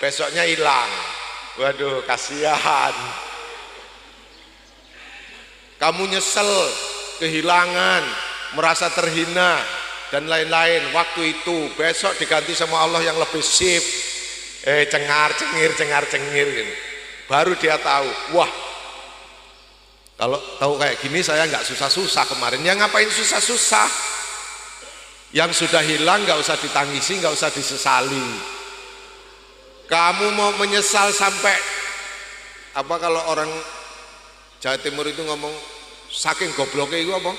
besoknya hilang. Waduh, kasihan. Kamu nyesel, kehilangan, merasa terhina dan lain-lain. Waktu itu besok diganti sama Allah yang lebih sip. Cengar cengir gitu. Baru dia tahu, wah, kalau tahu kayak gini saya nggak susah-susah kemarin. Ya ngapain susah-susah? Yang sudah hilang nggak usah ditangisi, nggak usah disesali. Kamu mau menyesal sampai apa, kalau orang Jawa Timur itu ngomong saking gobloknya itu apa?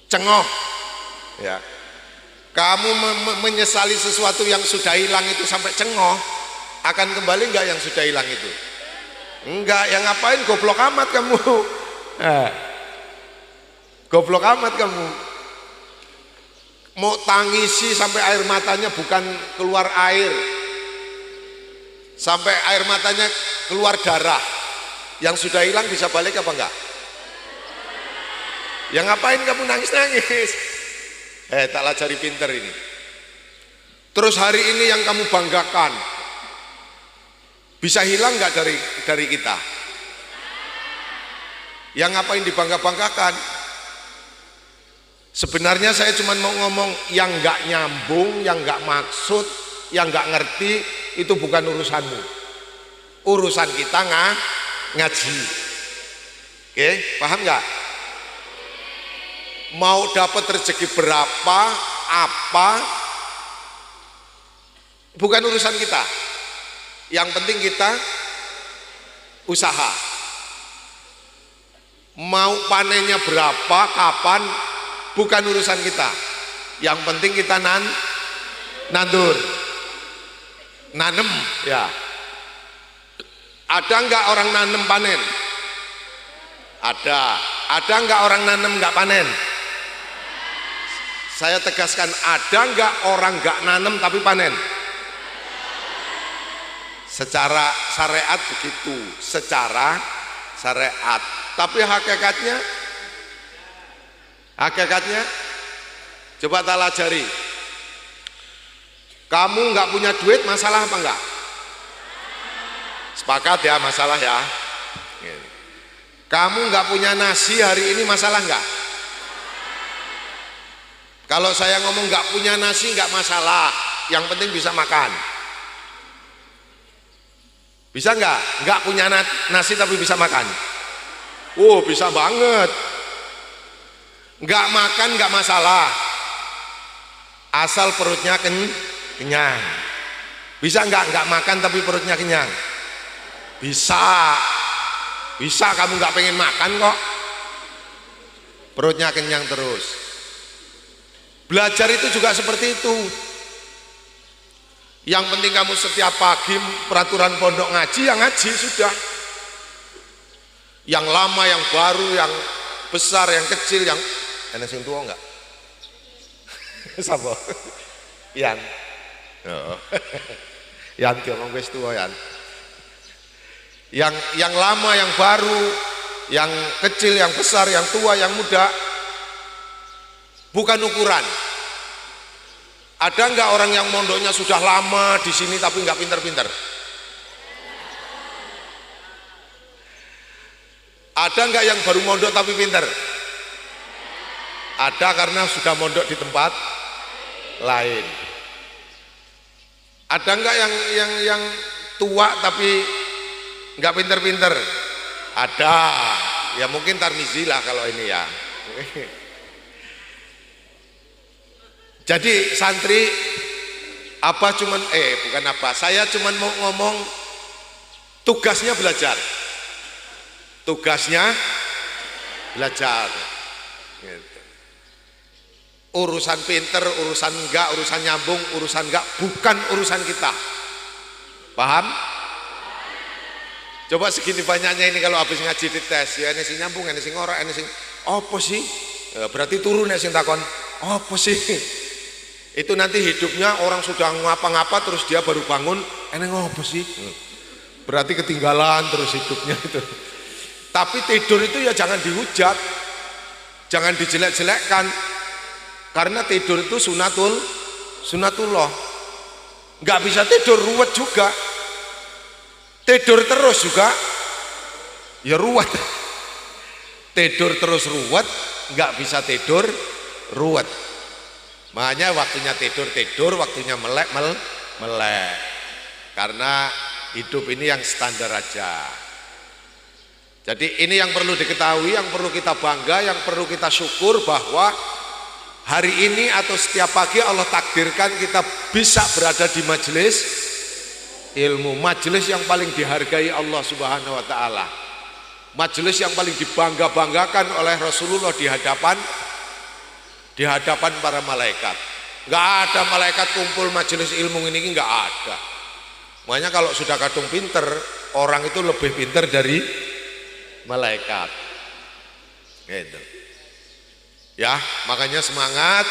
Cengoh. Ya. Kamu menyesali sesuatu yang sudah hilang itu sampai cengoh, akan kembali nggak yang sudah hilang itu? Enggak, yang ngapain goblok amat kamu? Goblok amat kamu. Mau tangisi sampai air matanya bukan keluar air, sampai air matanya keluar darah. Yang sudah hilang bisa balik apa enggak? Yang ngapain kamu nangis-nangis? Taklah cari pinter ini. Terus hari ini yang kamu banggakan bisa hilang nggak dari kita? Yang ngapain dibangga-banggakan? Sebenarnya saya cuma mau ngomong yang nggak nyambung, yang nggak maksud, yang nggak ngerti itu bukan urusanmu. Urusan kita ngaji. Oke, paham nggak? Mau dapat rezeki berapa, apa, bukan urusan kita. Yang penting kita usaha. Mau panennya berapa, kapan, bukan urusan kita. Yang penting kita nandur, nanem, ya. Ada nggak orang nanem panen? Ada. Ada nggak orang nanem nggak panen? Saya tegaskan, ada nggak orang nggak nanem tapi panen? Secara syariat begitu, secara syariat. Tapi hakikatnya coba tak pelajari. Kamu nggak punya duit, masalah apa enggak? Sepakat ya, masalah ya. Kamu nggak punya nasi hari ini, masalah enggak? Kalau saya ngomong nggak punya nasi nggak masalah, yang penting bisa makan. Bisa nggak punya nasi tapi bisa makan? Oh, bisa banget. Nggak makan nggak masalah, asal perutnya kenyang. Bisa nggak makan tapi perutnya kenyang? Bisa. Bisa, kamu nggak pengen makan kok, perutnya kenyang terus. Belajar itu juga seperti itu. Yang penting kamu setiap pagi peraturan pondok ngaji, yang ngaji sudah. Yang lama, yang baru, yang besar, yang kecil, yang enak sing tua enggak? Sapa? Yan. Oh. Yan diomong wis tua Yan. Yang lama, yang baru, yang kecil, yang besar, yang tua, yang muda, bukan ukuran. Ada nggak orang yang mondoknya sudah lama di sini tapi nggak pinter-pinter? Ada nggak yang baru mondok tapi pinter? Ada, karena sudah mondok di tempat lain. Ada nggak yang tua tapi nggak pinter-pinter? Ada. Ya mungkin Tarmizi lah kalau ini ya. Jadi santri apa cuman bukan apa, saya cuman mau ngomong tugasnya belajar. Tugasnya belajar. Gitu. Urusan pinter, urusan enggak, urusan nyambung, urusan enggak, bukan urusan kita. Paham? Coba segini banyaknya ini kalau habis ngaji di tes, ya ini sing nyambung, ini sing ora, ini sing apa sih? Berarti turun ya sing takon, apa sih? Itu nanti hidupnya orang sudah ngapa-ngapa terus dia baru bangun, ini apa sih? Berarti ketinggalan terus hidupnya itu. Tapi tidur itu ya jangan dihujat, jangan dijelek-jelekkan, karena tidur itu sunatullah. nggak bisa tidur, ruwet juga. Tidur terus juga ya ruwet. Tidur terus ruwet, nggak bisa tidur ruwet. Makanya waktunya tidur, waktunya melek, melek. Karena hidup ini yang standar aja. Jadi ini yang perlu diketahui, yang perlu kita bangga, yang perlu kita syukur bahwa hari ini atau setiap pagi Allah takdirkan kita bisa berada di majelis ilmu, majelis yang paling dihargai Allah Subhanahu wa taala. Majelis yang paling dibangga-banggakan oleh Rasulullah di hadapan para malaikat. Enggak ada malaikat kumpul majelis ilmu ini, enggak ada. Makanya kalau sudah kadung pinter, orang itu lebih pinter dari malaikat. Gitu. Ya, makanya semangat.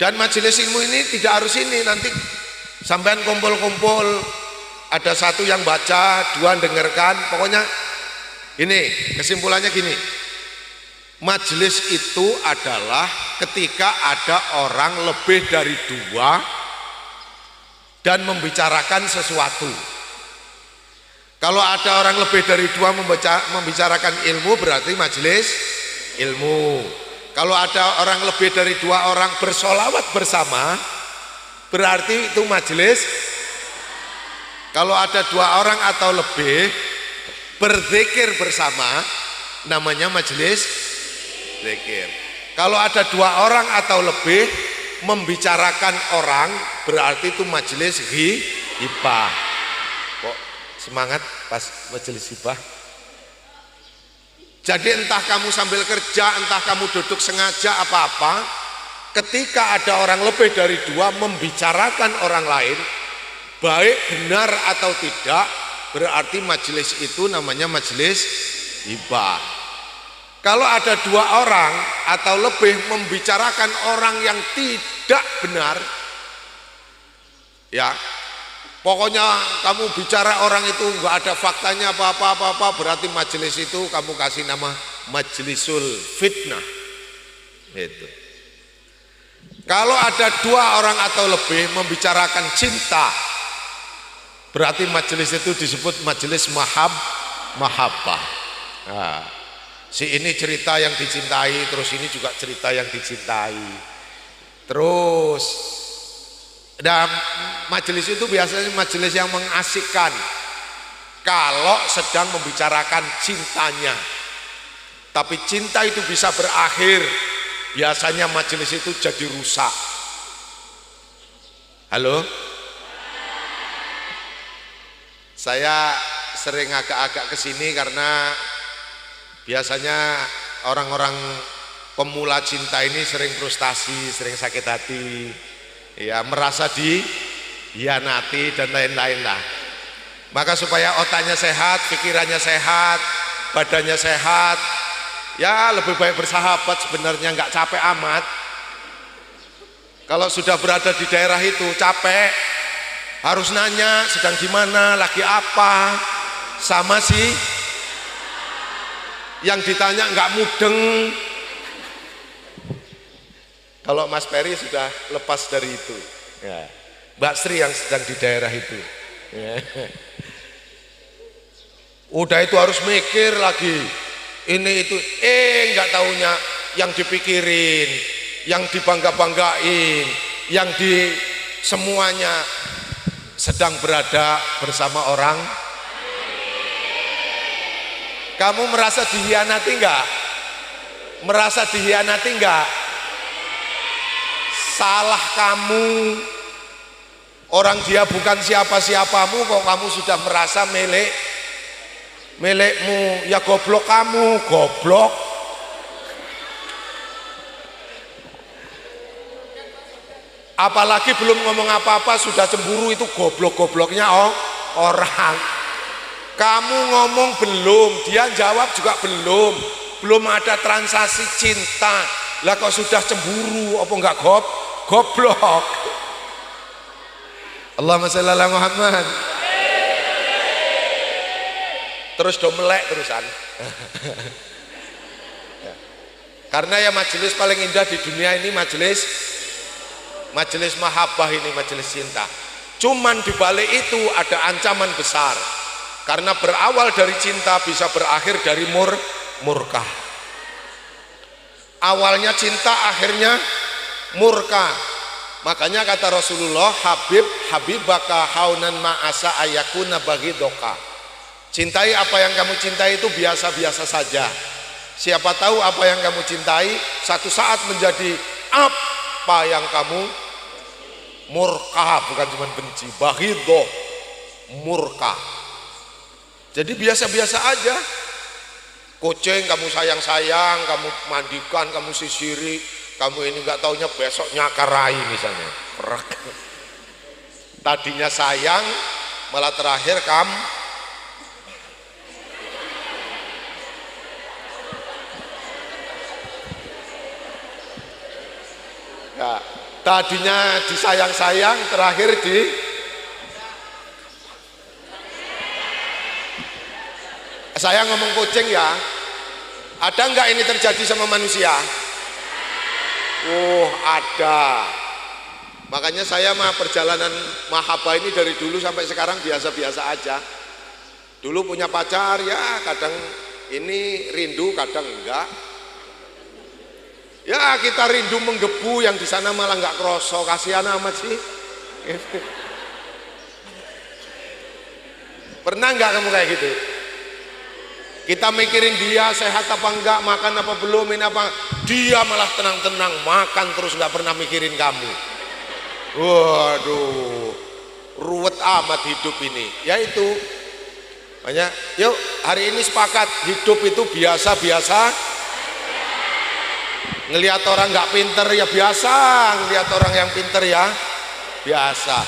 Dan majelis ilmu ini tidak harus ini, nanti sampean kumpul-kumpul, ada satu yang baca, dua dengarkan, pokoknya ini kesimpulannya gini. Majelis itu adalah ketika ada orang lebih dari dua dan membicarakan sesuatu. Kalau ada orang lebih dari dua membicarakan ilmu, berarti majelis ilmu. Kalau ada orang lebih dari dua orang bersolawat bersama, berarti itu majelis. Kalau ada dua orang atau lebih berzikir bersama, namanya majelis zikir. Kalau ada dua orang atau lebih membicarakan orang, berarti itu majelis hibah. Kok semangat pas majelis hibah? Jadi entah kamu sambil kerja, entah kamu duduk sengaja apa-apa, ketika ada orang lebih dari dua membicarakan orang lain, baik benar atau tidak, berarti majelis itu namanya majelis hibah. Kalau ada dua orang atau lebih membicarakan orang yang tidak benar, ya pokoknya kamu bicara orang itu nggak ada faktanya apa-apa, berarti majelis itu kamu kasih nama majelisul fitnah. Itu. Kalau ada dua orang atau lebih membicarakan cinta, berarti majelis itu disebut majelis mahabbah. Nah, si ini cerita yang dicintai, terus ini juga cerita yang dicintai. Terus, dan majelis itu biasanya majelis yang mengasyikkan kalau sedang membicarakan cintanya. Tapi cinta itu bisa berakhir, biasanya majelis itu jadi rusak. Halo? Saya sering agak-agak kesini karena biasanya orang-orang pemula cinta ini sering frustasi, sering sakit hati, ya merasa dihianati dan lain-lain lah. Maka supaya otaknya sehat, pikirannya sehat, badannya sehat, ya lebih baik bersahabat sebenarnya, nggak capek amat. Kalau sudah berada di daerah itu capek, harus nanya sedang di mana, lagi apa, sama sih yang ditanya nggak mudeng. Kalau Mas Peri sudah lepas dari itu, ya. Mbak Sri yang sedang di daerah itu, ya. Udah itu harus mikir lagi ini itu, nggak taunya yang dipikirin, yang dibangga-banggain, yang di semuanya sedang berada bersama orang. Kamu merasa dihianati enggak? Merasa dihianati enggak? Salah kamu. Orang dia bukan siapa-siapamu kok kamu sudah merasa milikmu. Ya goblok kamu, goblok. Apalagi belum ngomong apa-apa sudah cemburu, itu goblok-gobloknya orang. Kamu ngomong belum, dia jawab juga belum ada transaksi cinta. Lah kok sudah cemburu, apa enggak goblok? Allahumma shalli ala Muhammad. Terus do melek terusan. Karena ya majelis paling indah di dunia ini majelis majelis mahabbah ini, majelis cinta. Cuman di balik itu ada ancaman besar, karena berawal dari cinta bisa berakhir dari murka. Awalnya cinta, akhirnya murka. Makanya kata Rasulullah, habibaka haunan ma'asa ayakuna baghidoka. Cintai apa yang kamu cintai itu biasa-biasa saja. Siapa tahu apa yang kamu cintai satu saat menjadi apa yang kamu murka, bukan cuma benci, baghido, murka. Jadi biasa-biasa aja. Kucing kamu sayang-sayang, kamu mandikan, kamu sisiri, kamu ini nggak taunya besok nyakarai misalnya. Tadinya sayang, malah terakhir kamu ya, tadinya disayang-sayang, terakhir di saya ngomong kucing ya. Ada nggak ini terjadi sama manusia? Ada. Makanya saya mah perjalanan mahabbah ini dari dulu sampai sekarang biasa-biasa aja. Dulu punya pacar ya, kadang ini rindu, kadang enggak. Ya kita rindu menggebu, yang di sana malah nggak kroso, kasihan amat sih. Pernah nggak kamu kayak gitu? Kita mikirin dia sehat apa enggak, makan apa belum, ini apa, dia malah tenang-tenang makan terus, nggak pernah mikirin kamu. Waduh, ruwet amat hidup ini. Ya itu banyak. Yuk hari ini sepakat, hidup itu biasa-biasa. Ngelihat orang nggak pinter ya biasa, ngelihat orang yang pinter ya biasa,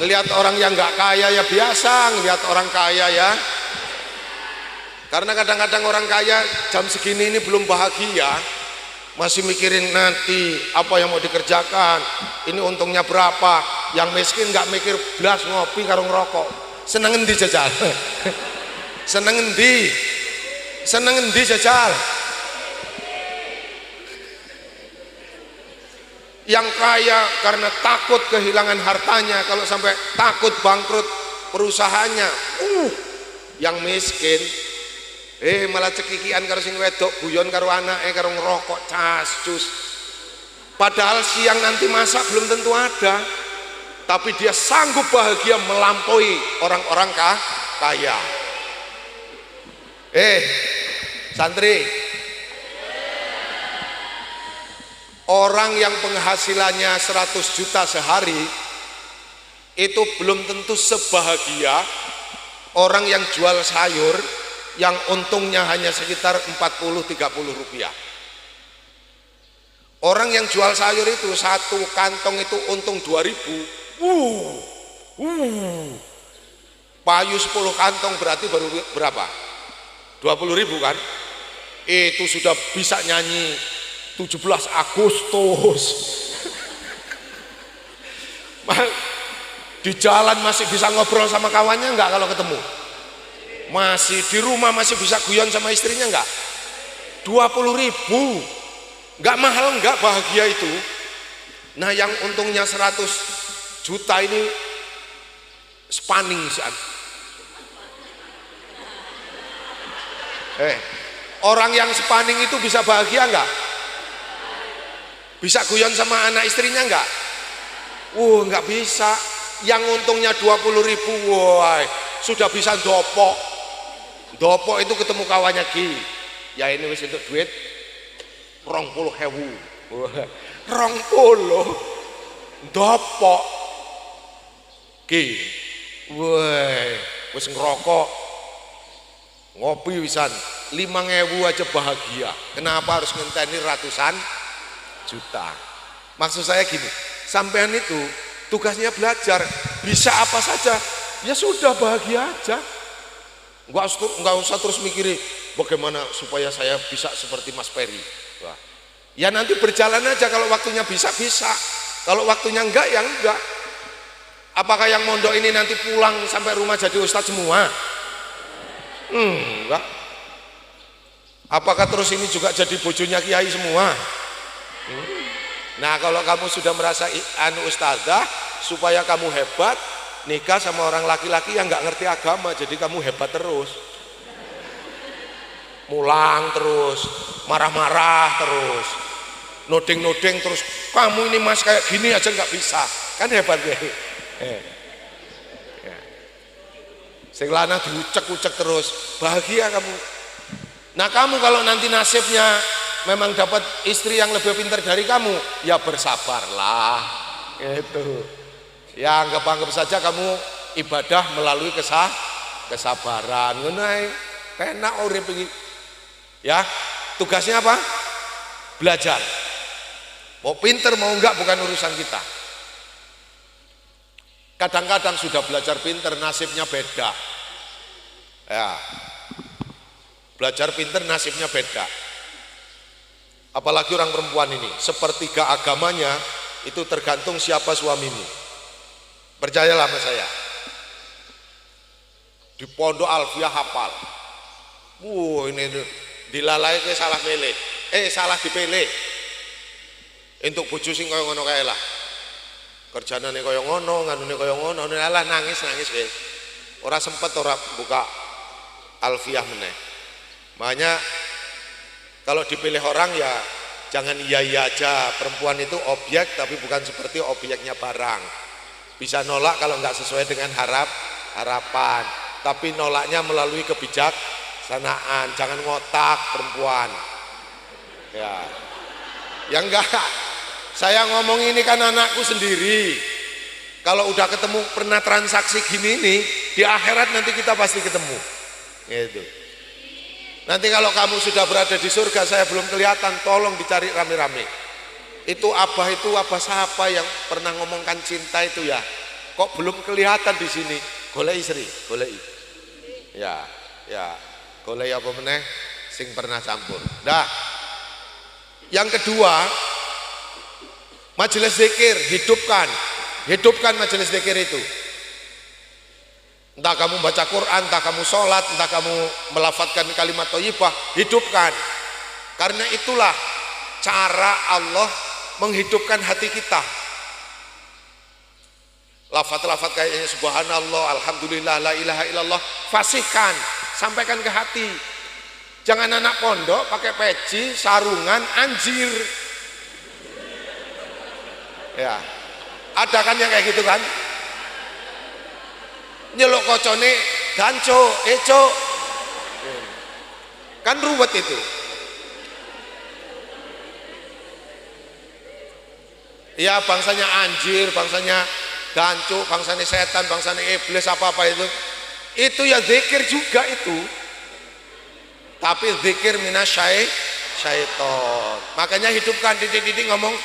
ngelihat orang yang nggak kaya ya biasa, ngelihat orang kaya ya. Karena kadang-kadang orang kaya jam segini ini belum bahagia, masih mikirin nanti apa yang mau dikerjakan, ini untungnya berapa. Yang miskin nggak mikir belas, ngopi karo ngerokok. Seneng endi jajal? Seneng endi jajal? Yang kaya karena takut kehilangan hartanya, kalau sampai takut bangkrut perusahaannya. Yang miskin malah cekikian karo sing wedok, guyon karo anake, karo ngerokok cascus. Padahal siang nanti masak belum tentu ada, tapi dia sanggup bahagia melampaui orang-orang kaya. Santri, orang yang penghasilannya 100 juta sehari itu belum tentu sebahagia orang yang jual sayur yang untungnya hanya sekitar 40-30 rupiah. Orang yang jual sayur itu satu kantong itu untung 2.000. Payu 10 kantong berarti baru berapa? 20.000 kan? Itu sudah bisa nyanyi 17 Agustus. Di jalan masih bisa ngobrol sama kawannya enggak kalau ketemu? Masih di rumah masih bisa guyon sama istrinya enggak? 20.000 enggak mahal, enggak bahagia itu. Nah yang untungnya 100 juta ini spanning saat. Orang yang spanning itu bisa bahagia enggak? Bisa guyon sama anak istrinya enggak? Enggak bisa. Yang untungnya 20.000, wah sudah bisa dopok. Dopok itu ketemu kawannya Ki. Ya ini wis untuk duit 20.000. 20 dopok Ki. Wah, wis ngerokok, ngopi wisan 5.000 aja bahagia. Kenapa harus ngenteni ratusan juta? Maksud saya gini, sampean itu tugasnya belajar, bisa apa saja, ya sudah bahagia aja. Enggak usah terus mikirin bagaimana supaya saya bisa seperti Mas Peri. Wah. Ya nanti berjalan aja, kalau waktunya bisa, kalau waktunya enggak ya enggak. Apakah yang mondok ini nanti pulang sampai rumah jadi ustadz semua? Enggak. Apakah terus ini juga jadi bojonya kiai semua? Nah kalau kamu sudah merasa ustadzah, supaya kamu hebat, nikah sama orang laki-laki yang nggak ngerti agama, jadi kamu hebat terus, mulang terus, marah-marah terus, noding-noding terus, kamu ini mas kayak gini aja nggak bisa, kan hebat ya. Sing lanang diucek-ucek terus, bahagia kamu. Nah kamu kalau nanti nasibnya memang dapat istri yang lebih pintar dari kamu, ya bersabarlah, itu. Ya anggap-anggap saja kamu ibadah melalui kesabaran. Ngenai, penak urip iki. Ya, tugasnya apa? Belajar. Mau pinter mau enggak bukan urusan kita. Kadang-kadang sudah belajar pinter nasibnya beda. Ya. Belajar pinter nasibnya beda. Apalagi orang perempuan ini, sepertiga agamanya itu tergantung siapa suamimu. Percayalah sama saya. Di pondok Alfiah hafal. Ini dilalai ke salah milih. Salah dipilih. Untuk bojo sing kaya ngono kae lah. Kerjanane kaya ngono, nganune kaya ngono, alah nangis wis. Ora sempet ora buka Alfiah meneh. Makanya kalau dipilih orang ya jangan iya aja. Perempuan itu objek tapi bukan seperti objeknya barang. Bisa nolak kalau nggak sesuai dengan harapan. Tapi nolaknya melalui kebijaksanaan. Jangan ngotak perempuan. Ya enggak. Saya ngomong ini kan anakku sendiri. Kalau udah ketemu pernah transaksi gini nih, di akhirat nanti kita pasti ketemu. Gitu. Nanti kalau kamu sudah berada di surga, saya belum kelihatan, tolong dicari rame-rame. Itu abah siapa yang pernah ngomongkan cinta itu ya? Kok belum kelihatan di sini? Golei Sri, golei. Ya, golei apa meneh sing pernah campur. Dah. Yang kedua, majelis zikir, hidupkan majelis zikir itu. Entah kamu baca Quran, entah kamu sholat, entah kamu melafadzkan kalimat thayyibah, hidupkan. Karena itulah cara Allah menghidupkan hati kita. Lafaz-lafaz kayaknya subhanallah, alhamdulillah, la ilaha illallah, fasihkan, sampaikan ke hati. Jangan anak pondok pakai peci, sarungan, anjir. Ya, ada kan yang kayak gitu kan? Nyelok kocone ganco, eco, kan ruwet itu. Ya bangsanya anjir, bangsanya ganco, bangsanya setan, bangsanya iblis, apa-apa itu ya zikir juga itu, tapi zikir minasyaiton. Makanya hidupkan, didik ngomong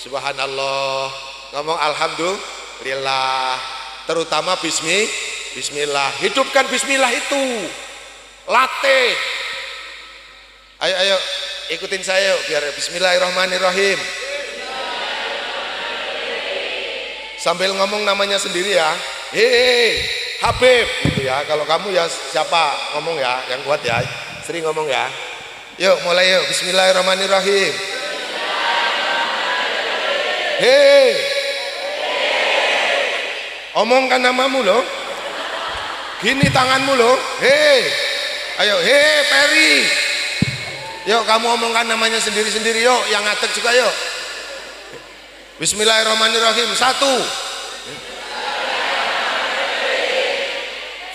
subhanallah, ngomong alhamdulillah, terutama bismillah. Hidupkan bismillah itu, latih. Ayo ikutin saya yuk, biar bismillahirrahmanirrahim. Sambil ngomong namanya sendiri ya. Hei Habib gitu ya. Kalau kamu ya siapa ngomong ya, yang kuat ya, sering ngomong ya. Yuk mulai yuk, bismillahirrahmanirrahim. Hei, omongkan namamu loh. Gini tanganmu loh. Hei, ayo, hei Peri. Yuk kamu omongkan namanya sendiri-sendiri yuk. Yang ngatek juga yuk. Bismillahirrahmanirrahim. 1.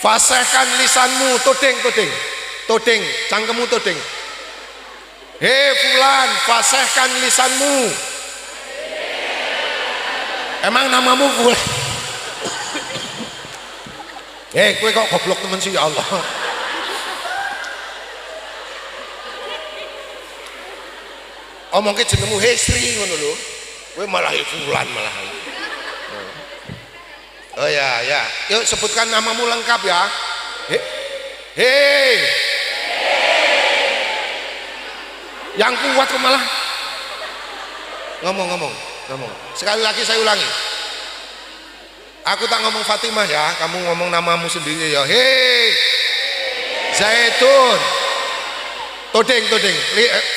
Fasihkan lisanmu, todeng, cangkemmu todeng. Hei fulan, fasihkan lisanmu. Emang namamu fulan? Kowe kok goblok temen sih ya Allah. Omongke jenengmu hei Sri ngono lho. Kowe malah fulan malah. Oh ya. Yuk sebutkan namamu lengkap ya. Hei. Yang kuat kok malah ngomong. Sekali lagi saya ulangi. Aku tak ngomong Fatimah ya, kamu ngomong namamu sendiri ya. Hei. Zaitun. Todeng.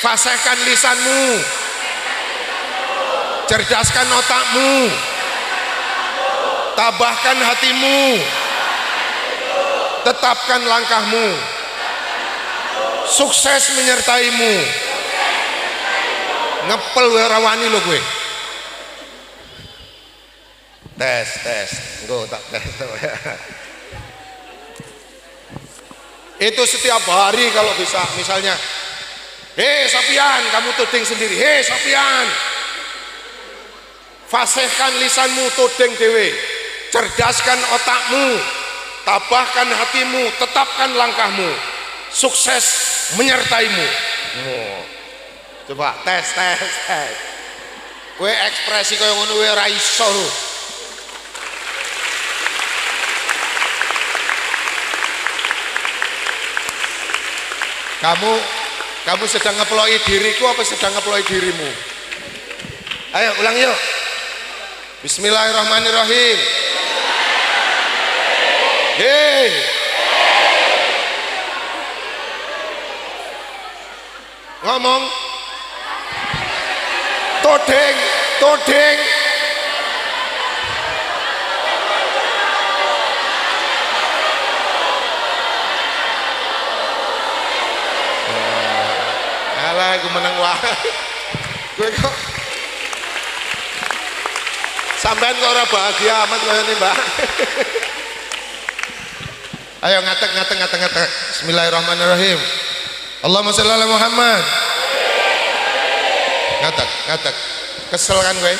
Fasihkan lisanmu. cerdaskan otakmu, tabahkan hatimu, tetapkan langkahmu, sukses menyertaimu. Ngepel rawani lo gue. Tes, gue tak tes. Itu setiap hari kalau bisa, misalnya, hei Sofian, kamu tuding sendiri, hei Sofian, fasihkan lisanmu, tuding dewe, cerdaskan otakmu, tabahkan hatimu, tetapkan langkahmu, sukses menyertaimu. Coba tes. Kowe ekspresi kaya ngono kowe ora iso lho. Kamu sedang ngeploki diriku apa sedang ngeploki dirimu? Ayo ulang yuk. Bismillahirrahmanirrahim. Hei. Ngomong. Todeng. Alah, gue menang wae. Gue kok sampean kok ora bahagia amat kaya ini, Mbak. Ayo ngatek. Bismillahirrahmanirrahim. Allahumma sholli ala Muhammad. Ngatek. Kesel kan gue?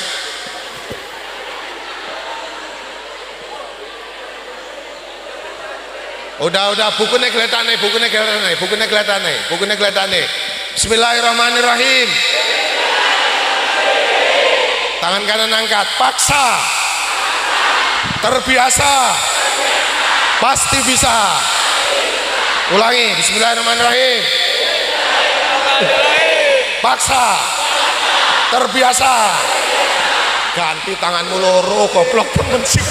Udah bukunya geletane. Bismillahirrahmanirrahim. Tangan kanan angkat, paksa, terbiasa, pasti bisa. Ulangi, bismillahirrahmanirrahim. Paksa, terbiasa. Ganti tanganmu loro, goblok temen sih.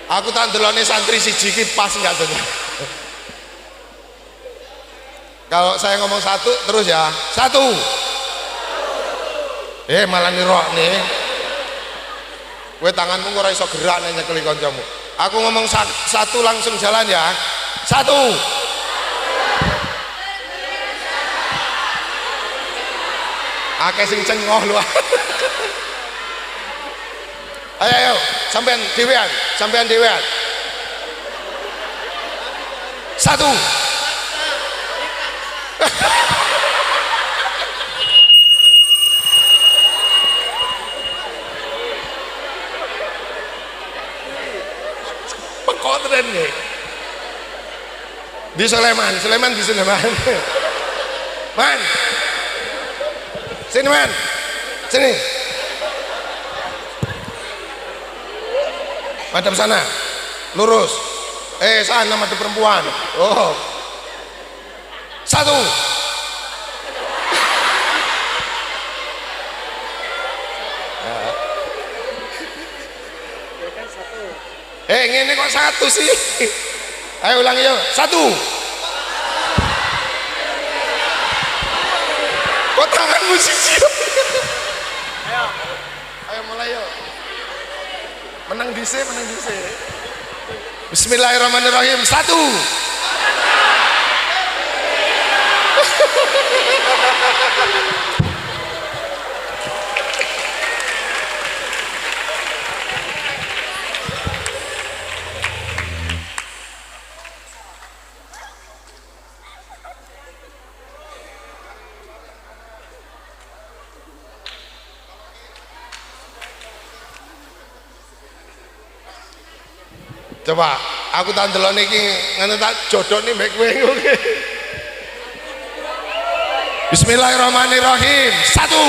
Aku tak ndelone santri siji iki pas enggak tuh. Kalau saya ngomong satu terus ya. Satu. Malah nirok nih. Kowe tanganmu ora iso gerak nek nyekeli kancamu. Aku ngomong satu langsung jalan ya. Satu. Akeh sing cengoh lho. Ayo, sampean dhewean. Satu. Pekotren nih. Di Sleman. Man. Sini. Madam sana, lurus. Sana madam perempuan. Oh. Satu. Ngene kok satu sih. Ayo ulangi yuk. Satu. Kok tanganmu siji? Ayo mulai yuk. Menang dhisik. Bismillahirrahmanirrahim. Satu. Coba aku tak ndelok niki ngene tak jodhone mek kowe ngono. Bismillahirrahmanirrahim. Satu.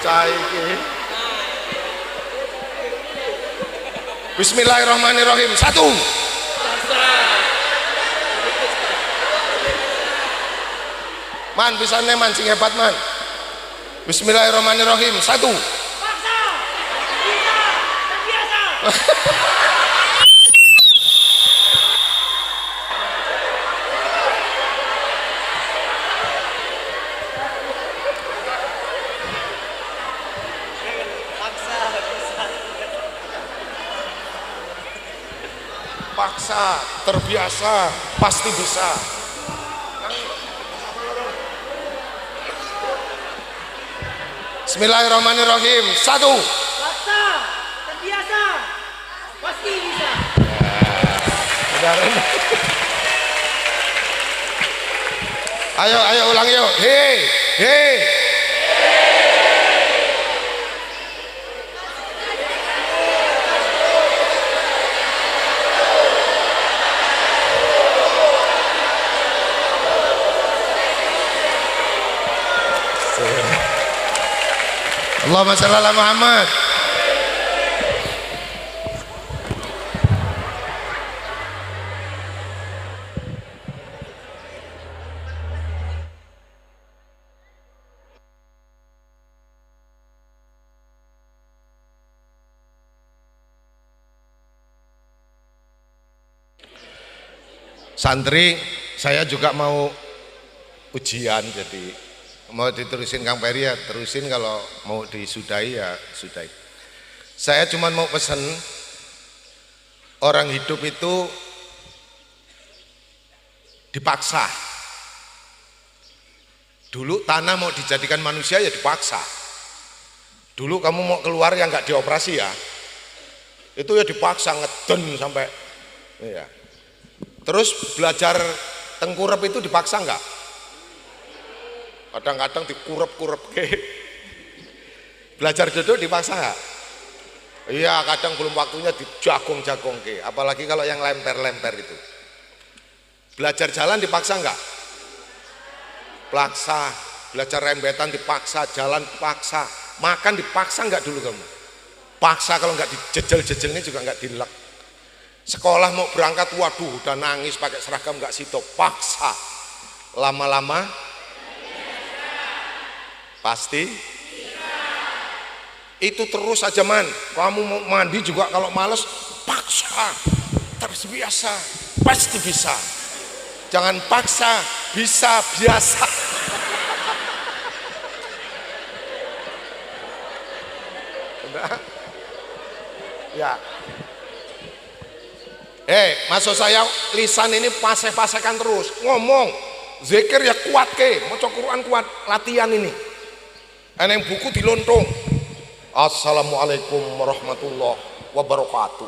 Saiki. Bismillahirrahmanirrahim. Satu. Man, bisa neman sing hebat man. Bismillahirrahmanirrahim. Satu. Paksa, terbiasa, pasti bisa. Bismillahirrahmanirrahim. 1. Paksa, terbiasa, pasti bisa. Ayo ulang yuk. Hei, hei. Allahumma shalli ala Muhammad. Santri, saya juga mau ujian, jadi mau diterusin Kang Peri ya terusin, kalau mau disudahi ya sudahi. Saya cuma mau pesan, orang hidup itu dipaksa. Dulu tanah mau dijadikan manusia ya dipaksa. Dulu kamu mau keluar yang nggak dioperasi ya, itu ya dipaksa, ngeden sampai ya. Terus belajar tengkurap itu dipaksa nggak? Kadang-kadang dikurep-kurep ke. Belajar duduk dipaksa nggak? Iya, kadang belum waktunya dijagong-jagong ke. Apalagi kalau yang lemper-lemper itu. Belajar jalan dipaksa nggak? Paksa. Belajar rembetan dipaksa, jalan dipaksa, makan dipaksa nggak dulu kamu? Paksa, kalau nggak dijejel-jejel ini juga nggak dilek. Sekolah mau berangkat, waduh, udah nangis pakai seragam nggak sitok, paksa. Lama-lama pasti itu terus aja man. Kamu mau mandi juga kalau males paksa, terbiasa, pasti bisa. Jangan paksa, bisa biasa. Ya. Maksud saya lisan ini paseh-pasekan terus, ngomong, zikir ya kuat ke, maca Quran kuat, latihan ini. Eneng buku dilontung. Assalamualaikum warahmatullahi wabarakatuh.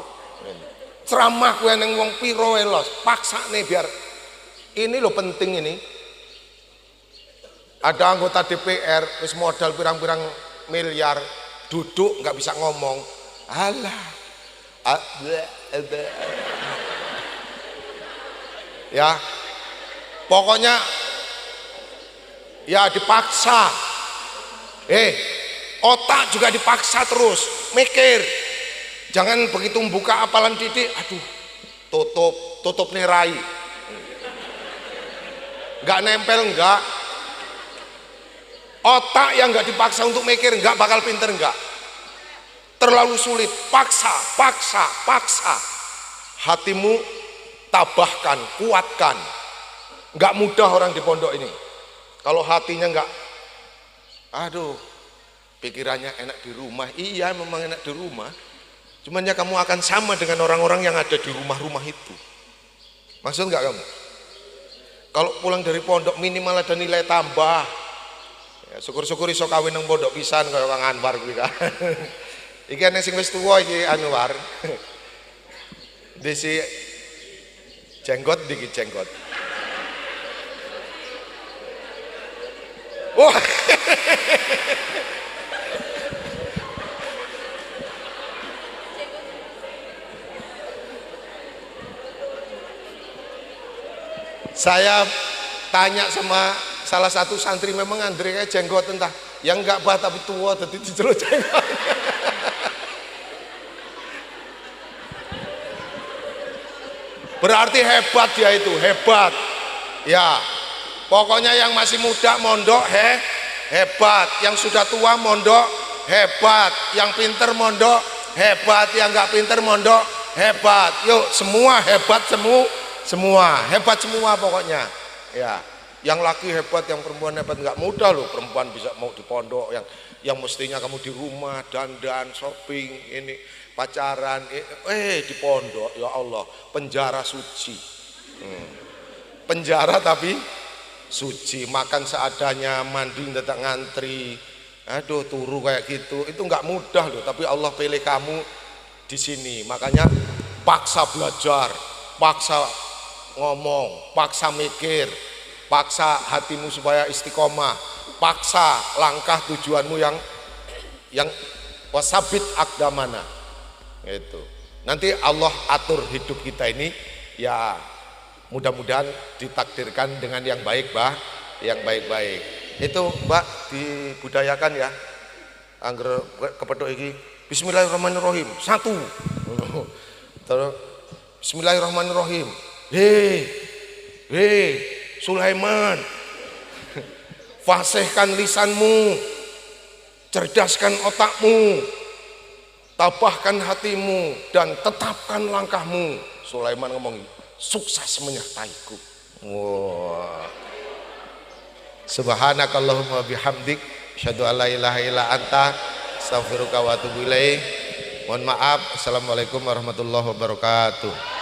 Ceramah kowe neng wong piro los, paksane biar ini lo penting ini. Ada anggota DPR wis modal pirang-pirang miliar, duduk nggak bisa ngomong. Alah. Ya. Pokoknya ya dipaksa. Otak juga dipaksa terus mikir. Jangan begitu buka apalan titik, aduh, tutup nerai, nggak nempel, nggak. Otak yang nggak dipaksa untuk mikir nggak bakal pinter, nggak. Terlalu sulit, paksa. Hatimu tabahkan, kuatkan. Nggak mudah orang di pondok ini. Kalau hatinya nggak, aduh, pikirannya enak di rumah. Iya, memang enak di rumah. Cuman ya kamu akan sama dengan orang-orang yang ada di rumah-rumah itu. Maksud nggak kamu? Kalau pulang dari pondok minimal ada nilai tambah. Ya, syukur-syukur iso kawin nang pondok pisan kaya Kang Anwar kuwi kan. Iki ana sing wis tuwa iki Anwar. Desi jenggot dikit jenggot. Wah. Saya tanya sama salah satu santri, memang Andre kayak jenggot entah yang enggak bah tapi tua tapi diceluk jenggot. Berarti hebat dia itu, hebat. Ya, pokoknya yang masih muda mondok hebat, yang sudah tua mondok hebat, yang pinter mondok hebat, yang nggak pinter mondok hebat. Yuk semua hebat, semua hebat semua pokoknya. Ya, yang laki hebat, yang perempuan hebat. Nggak mudah loh perempuan bisa mau di pondok, yang mestinya kamu di rumah dandan shopping ini pacaran di pondok. Ya Allah, penjara suci. Penjara tapi suci, makan seadanya, mandi tidak ngantri, aduh turu kayak gitu, itu nggak mudah loh. Tapi Allah pilih kamu di sini, makanya paksa belajar, paksa ngomong, paksa mikir, paksa hatimu supaya istiqomah, paksa langkah tujuanmu yang wasabit akdamana. Itu nanti Allah atur hidup kita ini ya. Mudah-mudahan ditakdirkan dengan yang baik, Mbah, yang baik-baik. Itu, Mbak, dibudayakan ya. Angger kepethuk iki bismillahirrahmanirrahim. 1. Terus bismillahirrahmanirrahim. Hei, Sulaiman. Fasihkan lisanmu. Cerdaskan otakmu. Tabahkan hatimu dan tetapkan langkahmu. Sulaiman ngomong, sukses menyertaiku. Wah. Subhanakallahumma bihamdik, asyhadu an la ilaha illa anta, astaghfiruka wa atubu ilaik. Mohon maaf. Assalamualaikum warahmatullahi wabarakatuh.